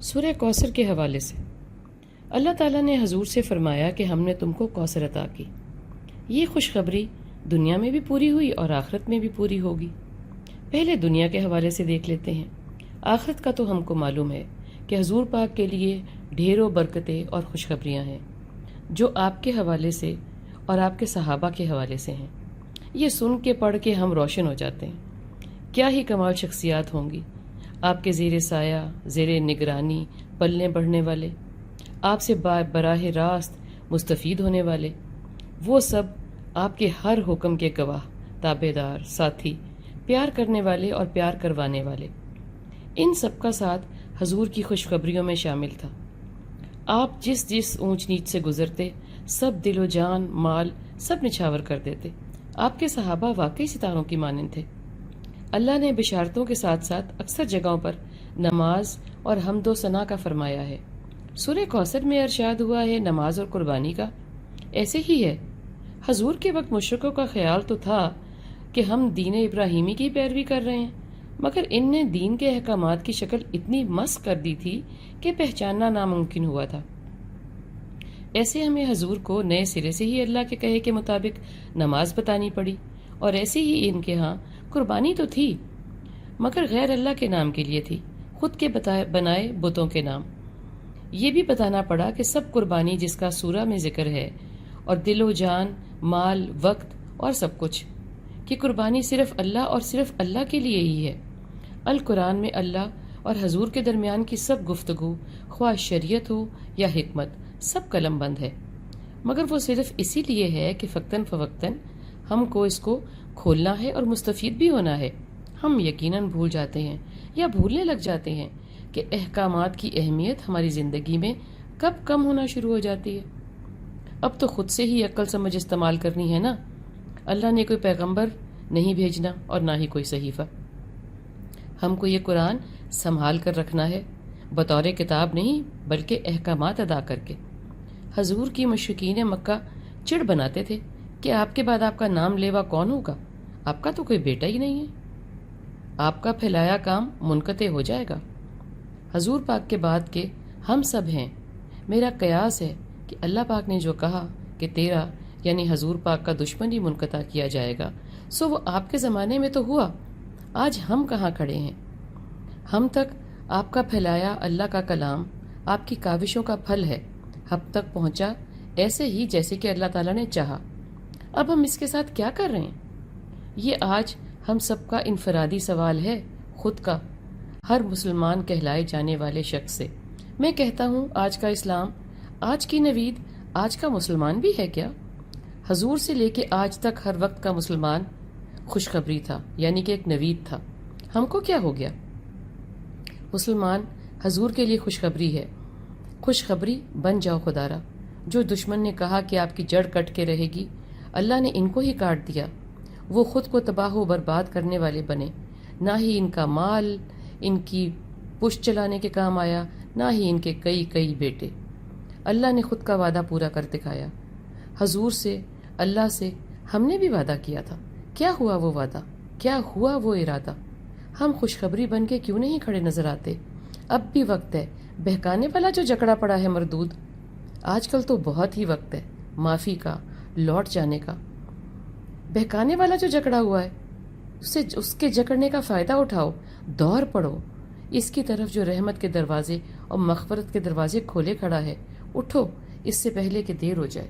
سورہ کوثر کے حوالے سے اللہ تعالیٰ نے حضور سے فرمایا کہ ہم نے تم کو کوثر عطا کی۔ یہ خوشخبری دنیا میں بھی پوری ہوئی اور آخرت میں بھی پوری ہوگی۔ پہلے دنیا کے حوالے سے دیکھ لیتے ہیں۔ آخرت کا تو ہم کو معلوم ہے کہ حضور پاک کے لیے ڈھیروں برکتیں اور خوشخبریاں ہیں جو آپ کے حوالے سے اور آپ کے صحابہ کے حوالے سے ہیں۔ یہ سن کے پڑھ کے ہم روشن ہو جاتے ہیں۔ کیا ہی کمال شخصیات ہوں گی آپ کے زیر سایہ، زیر نگرانی پلنے بڑھنے والے، آپ سے براہ راست مستفید ہونے والے، وہ سب آپ کے ہر حکم کے گواہ، تابع دار، ساتھی، پیار کرنے والے اور پیار کروانے والے۔ ان سب کا ساتھ حضور کی خوشخبریوں میں شامل تھا۔ آپ جس اونچ نیچ سے گزرتے سب دل و جان، مال سب نچھاور کر دیتے۔ آپ کے صحابہ واقعی ستاروں کی مانند تھے۔ اللہ نے بشارتوں کے ساتھ ساتھ اکثر جگہوں پر نماز اور حمد و ثنا کا فرمایا ہے۔ سورہ کوثر میں ارشاد ہوا ہے نماز اور قربانی کا۔ ایسے ہی ہے۔ حضور کے وقت مشرکوں کا خیال تو تھا کہ ہم دین ابراہیمی کی پیروی کر رہے ہیں، مگر ان نے دین کے احکامات کی شکل اتنی مسخ کر دی تھی کہ پہچاننا ناممکن ہوا تھا۔ ایسے ہمیں حضور کو نئے سرے سے ہی اللہ کے کہے کے مطابق نماز بتانی پڑی، اور ایسے ہی ان کے ہاں قربانی تو تھی، مگر غیر اللہ کے نام کے لیے تھی، خود کے بنائے بتوں کے نام۔ یہ بھی بتانا پڑا کہ سب قربانی جس کا سورہ میں ذکر ہے، اور دل و جان، مال، وقت اور سب کچھ، کہ قربانی صرف اللہ اور صرف اللہ کے لیے ہی ہے۔ القرآن میں اللہ اور حضور کے درمیان کی سب گفتگو، خواہ شریعت ہو یا حکمت، سب قلم بند ہے، مگر وہ صرف اسی لیے ہے کہ فقتاً فوقتاً ہم کو اس کو کھولنا ہے اور مستفید بھی ہونا ہے۔ ہم یقیناً بھول جاتے ہیں یا بھولنے لگ جاتے ہیں کہ احکامات کی اہمیت ہماری زندگی میں کب کم ہونا شروع ہو جاتی ہے۔ اب تو خود سے ہی عقل سمجھ استعمال کرنی ہے نا۔ اللہ نے کوئی پیغمبر نہیں بھیجنا اور نہ ہی کوئی صحیفہ۔ ہم کو یہ قرآن سنبھال کر رکھنا ہے، بطور کتاب نہیں بلکہ احکامات ادا کر کے۔ حضور کی مشرکین مکہ چڑ بناتے تھے کہ آپ کے بعد آپ کا نام لیوا کون ہوگا؟ آپ کا تو کوئی بیٹا ہی نہیں ہے، آپ کا پھیلایا کام منقطع ہو جائے گا۔ حضور پاک کے بعد کے ہم سب ہیں۔ میرا قیاس ہے کہ اللہ پاک نے جو کہا کہ تیرا یعنی حضور پاک کا دشمن ہی منقطع کیا جائے گا، سو وہ آپ کے زمانے میں تو ہوا۔ آج ہم کہاں کھڑے ہیں؟ ہم تک آپ کا پھیلایا اللہ کا کلام آپ کی کاوشوں کا پھل ہے، ہم تک پہنچا ایسے ہی جیسے کہ اللہ تعالیٰ نے چاہا۔ اب ہم اس کے ساتھ کیا کر رہے ہیں؟ یہ آج ہم سب کا انفرادی سوال ہے، خود کا، ہر مسلمان کہلائے جانے والے شخص سے۔ میں کہتا ہوں آج کا اسلام، آج کی نوید، آج کا مسلمان بھی ہے کیا؟ حضور سے لے کے آج تک ہر وقت کا مسلمان خوشخبری تھا، یعنی کہ ایک نوید تھا۔ ہم کو کیا ہو گیا؟ مسلمان حضور کے لیے خوشخبری ہے۔ خوشخبری بن جاؤ خدارا۔ جو دشمن نے کہا کہ آپ کی جڑ کٹ کے رہے گی، اللہ نے ان کو ہی کاٹ دیا۔ وہ خود کو تباہ و برباد کرنے والے بنے، نہ ہی ان کا مال ان کی پشت چلانے کے کام آیا، نہ ہی ان کے کئی بیٹے۔ اللہ نے خود کا وعدہ پورا کر دکھایا۔ حضور سے، اللہ سے ہم نے بھی وعدہ کیا تھا۔ کیا ہوا وہ وعدہ؟ کیا ہوا وہ ارادہ؟ ہم خوشخبری بن کے کیوں نہیں کھڑے نظر آتے؟ اب بھی وقت ہے۔ بہکانے والا جو جکڑا پڑا ہے مردود، آج کل تو بہت ہی وقت ہے معافی کا، لوٹ جانے کا۔ بہکانے والا جو جکڑا ہوا ہے اس کے جکڑنے کا فائدہ اٹھاؤ، دور پڑو اس کی طرف جو رحمت کے دروازے اور مغفرت کے دروازے کھولے کھڑا ہے۔ اٹھو اس سے پہلے کہ دیر ہو جائے۔